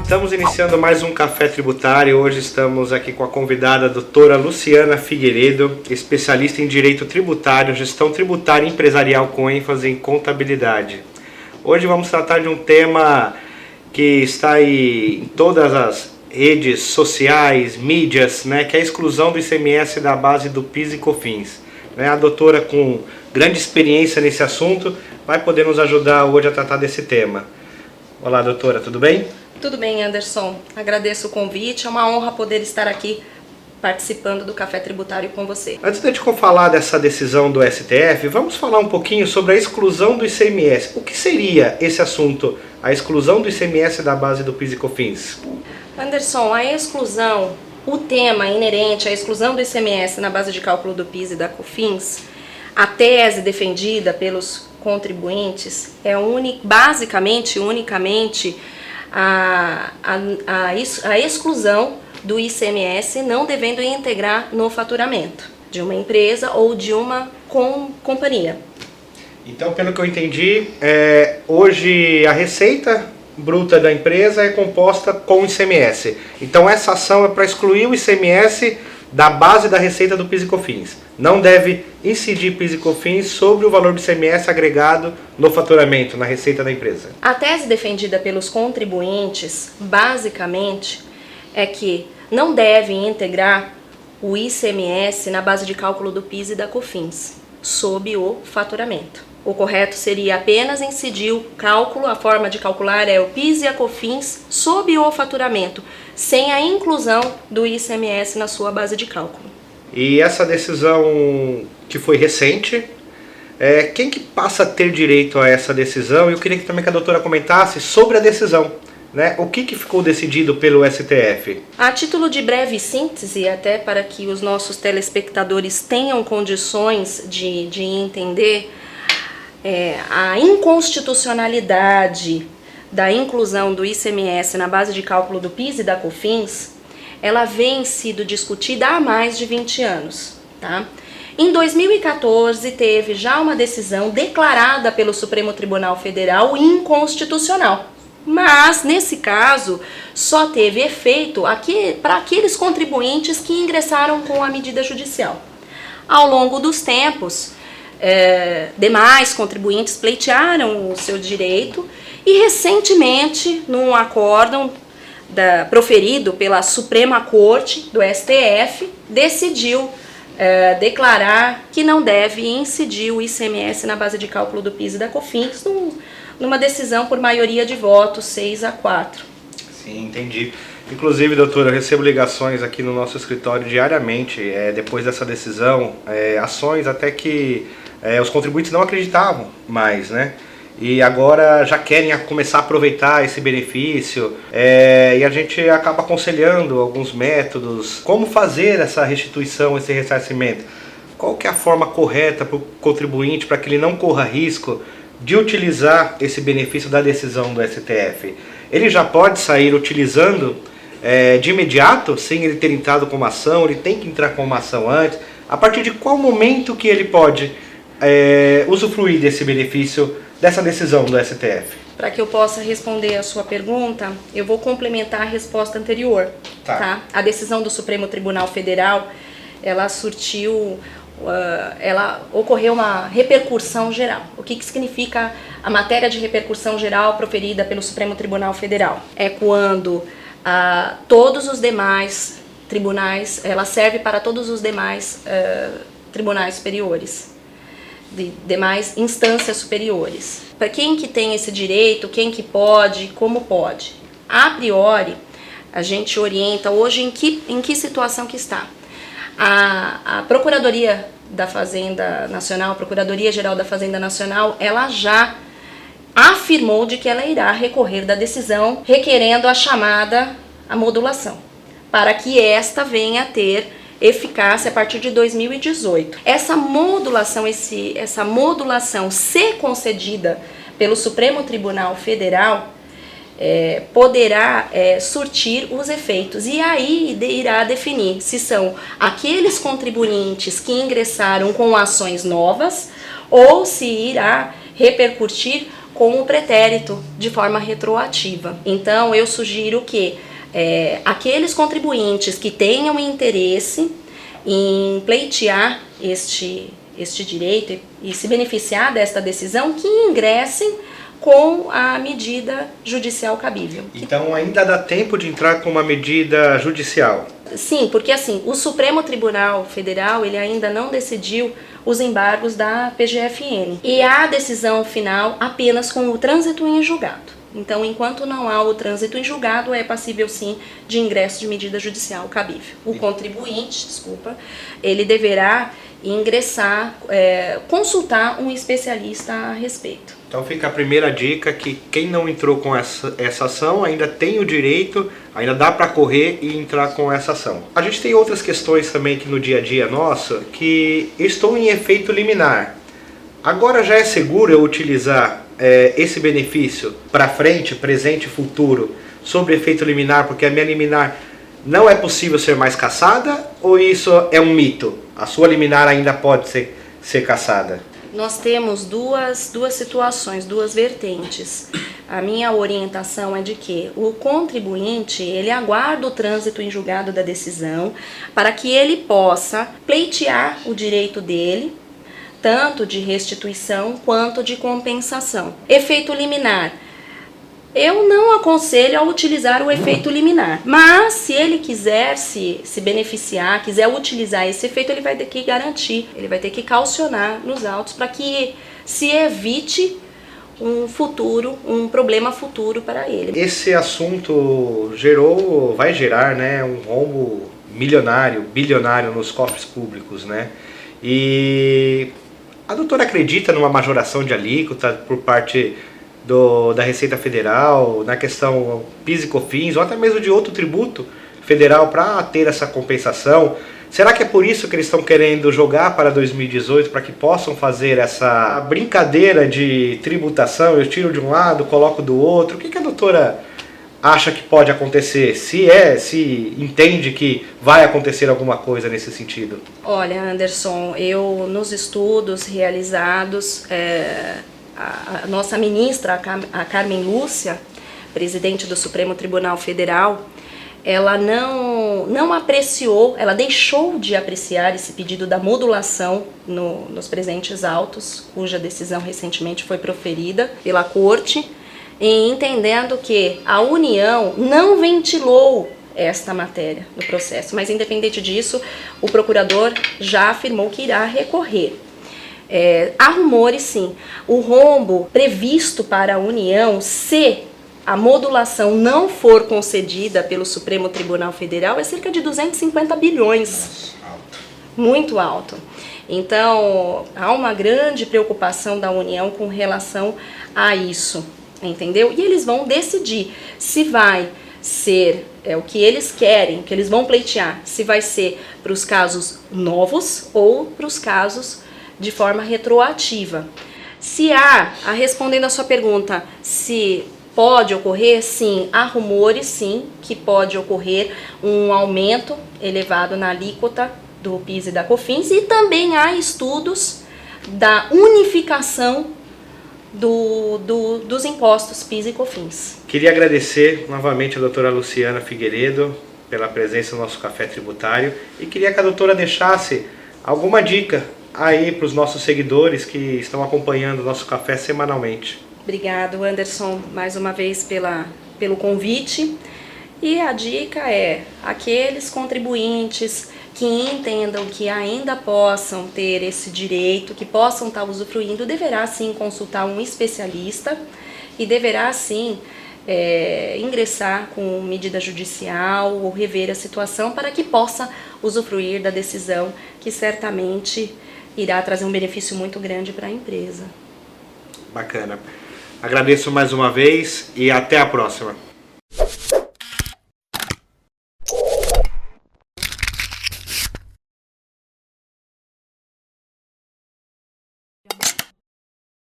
Estamos iniciando mais um Café Tributário. Hoje estamos aqui com a convidada, a doutora Luciana Figueiredo, especialista em Direito Tributário, Gestão Tributária Empresarial com ênfase em contabilidade. Hoje vamos tratar de um tema que está aí em todas as redes sociais, mídias, né, que é a exclusão do ICMS da base do PIS e COFINS. A doutora, com grande experiência nesse assunto, vai poder nos ajudar hoje a tratar desse tema. Olá, doutora, tudo bem? Tudo bem, Anderson. Agradeço o convite. É uma honra poder estar aqui participando do Café Tributário com você. Antes de a gente falar dessa decisão do STF, vamos falar um pouquinho sobre a exclusão do ICMS. O que seria esse assunto, a exclusão do ICMS da base do PIS e COFINS? Anderson, a exclusão, o tema inerente à exclusão do ICMS na base de cálculo do PIS e da COFINS, a tese defendida pelos contribuintes é basicamente, unicamente, a exclusão do ICMS não devendo integrar no faturamento de uma empresa ou de uma companhia. Então, pelo que eu entendi, hoje a receita bruta da empresa é composta com ICMS. Então essa ação é para excluir o ICMS da base da receita do PIS e COFINS. Não deve incidir PIS e COFINS sobre o valor do ICMS agregado no faturamento, na receita da empresa. A tese defendida pelos contribuintes, basicamente, é que não devem integrar o ICMS na base de cálculo do PIS e da COFINS, sob o faturamento. O correto seria apenas incidir o cálculo, a forma de calcular é o PIS e a COFINS sob o faturamento, sem a inclusão do ICMS na sua base de cálculo. E essa decisão que foi recente, quem que passa a ter direito a essa decisão? Eu queria também que a doutora comentasse sobre a decisão, né? O que ficou decidido pelo STF? A título de breve síntese, até para que os nossos telespectadores tenham condições de entender, a inconstitucionalidade da inclusão do ICMS na base de cálculo do PIS e da COFINS, ela vem sido discutida há mais de 20 anos, tá? Em 2014 teve já uma decisão declarada pelo Supremo Tribunal Federal inconstitucional, mas nesse caso só teve efeito para aqueles contribuintes que ingressaram com a medida judicial. Ao longo dos tempos, demais contribuintes pleitearam o seu direito e recentemente, num acórdão proferido pela Suprema Corte do STF, decidiu declarar que não deve incidir o ICMS na base de cálculo do PIS e da COFINS, numa decisão por maioria de votos, 6-4. Sim, entendi. Inclusive, doutora, eu recebo ligações aqui no nosso escritório diariamente, depois dessa decisão, ações até que os contribuintes não acreditavam mais, né? E agora já querem começar a aproveitar esse benefício, e a gente acaba aconselhando alguns métodos, como fazer essa restituição, esse ressarcimento. Qual que é a forma correta para o contribuinte, para que ele não corra risco de utilizar esse benefício da decisão do STF? Ele já pode sair utilizando de imediato, sem ele ter entrado com uma ação, ele tem que entrar com uma ação antes? A partir de qual momento que ele pode usufruir desse benefício, dessa decisão do STF? Para que eu possa responder a sua pergunta, eu vou complementar a resposta anterior. Tá? A decisão do Supremo Tribunal Federal, ela ocorreu uma repercussão geral. O que significa a matéria de repercussão geral proferida pelo Supremo Tribunal Federal? É quando todos os demais tribunais, ela serve para todos os demais tribunais superiores, de demais instâncias superiores. Para quem que tem esse direito, quem que pode, como pode? A priori, a gente orienta hoje em que situação que está. A Procuradoria da Fazenda Nacional, a Procuradoria-Geral da Fazenda Nacional, ela já afirmou de que ela irá recorrer da decisão requerendo a modulação, para que esta venha a ter eficácia a partir de 2018. Essa modulação ser concedida pelo Supremo Tribunal Federal, poderá surtir os efeitos. E aí irá definir se são aqueles contribuintes que ingressaram com ações novas ou se irá repercutir com o pretérito de forma retroativa. Então, eu sugiro que aqueles contribuintes que tenham interesse em pleitear este direito e se beneficiar desta decisão, que ingressem com a medida judicial cabível. Então ainda dá tempo de entrar com uma medida judicial? Sim, porque assim, o Supremo Tribunal Federal, ele ainda não decidiu os embargos da PGFN. E há decisão final apenas com o trânsito em julgado. Então, enquanto não há o trânsito em julgado, é passível sim de ingresso de medida judicial cabível. O contribuinte, ele deverá ingressar, consultar um especialista a respeito. Então fica a primeira dica, que quem não entrou com essa ação ainda tem o direito, ainda dá para correr e entrar com essa ação. A gente tem outras questões também que no dia a dia nosso, que estão em efeito liminar. Agora já é seguro eu utilizar esse benefício para frente, presente e futuro, sobre efeito liminar, porque a minha liminar não é possível ser mais cassada, ou isso é um mito? A sua liminar ainda pode ser cassada? Nós temos duas situações, duas vertentes. A minha orientação é de que o contribuinte, ele aguarda o trânsito em julgado da decisão para que ele possa pleitear o direito dele, tanto de restituição quanto de compensação. Efeito liminar. Eu não aconselho a utilizar o efeito liminar, mas se ele quiser se beneficiar, quiser utilizar esse efeito, ele vai ter que garantir, ele vai ter que caucionar nos autos para que se evite um problema futuro para ele. Esse assunto vai gerar, né, um rombo milionário, bilionário nos cofres públicos, né? E a doutora acredita numa majoração de alíquota por parte da Receita Federal, na questão PIS e COFINS, ou até mesmo de outro tributo federal para ter essa compensação? Será que é por isso que eles estão querendo jogar para 2018, para que possam fazer essa brincadeira de tributação? Eu tiro de um lado, coloco do outro. O que a doutora acha que pode acontecer? Se entende que vai acontecer alguma coisa nesse sentido? Olha, Anderson, nos estudos realizados, a nossa ministra, a Carmen Lúcia, presidente do Supremo Tribunal Federal, ela não apreciou, ela deixou de apreciar esse pedido da modulação nos presentes autos, cuja decisão recentemente foi proferida pela Corte, entendendo que a União não ventilou esta matéria no processo, mas independente disso, o procurador já afirmou que irá recorrer. Há rumores, sim. O rombo previsto para a União, se a modulação não for concedida pelo Supremo Tribunal Federal, é cerca de 250 bilhões. Alto. Muito alto. Então, há uma grande preocupação da União com relação a isso, entendeu? E eles vão decidir se vai ser o que eles querem, que eles vão pleitear, se vai ser para os casos novos ou para os casos de forma retroativa. Respondendo a sua pergunta, se pode ocorrer, sim, há rumores, sim, que pode ocorrer um aumento elevado na alíquota do PIS e da COFINS, e também há estudos da unificação dos impostos PIS e COFINS. Queria agradecer novamente a doutora Luciana Figueiredo pela presença no nosso Café Tributário e queria que a doutora deixasse alguma dica aí para os nossos seguidores que estão acompanhando o nosso café semanalmente. Obrigado, Anderson, mais uma vez pelo convite. E a dica é, aqueles contribuintes que entendam que ainda possam ter esse direito, que possam estar usufruindo, deverá sim consultar um especialista e deverá sim ingressar com medida judicial ou rever a situação para que possa usufruir da decisão que certamente irá trazer um benefício muito grande para a empresa. Bacana. Agradeço mais uma vez e até a próxima.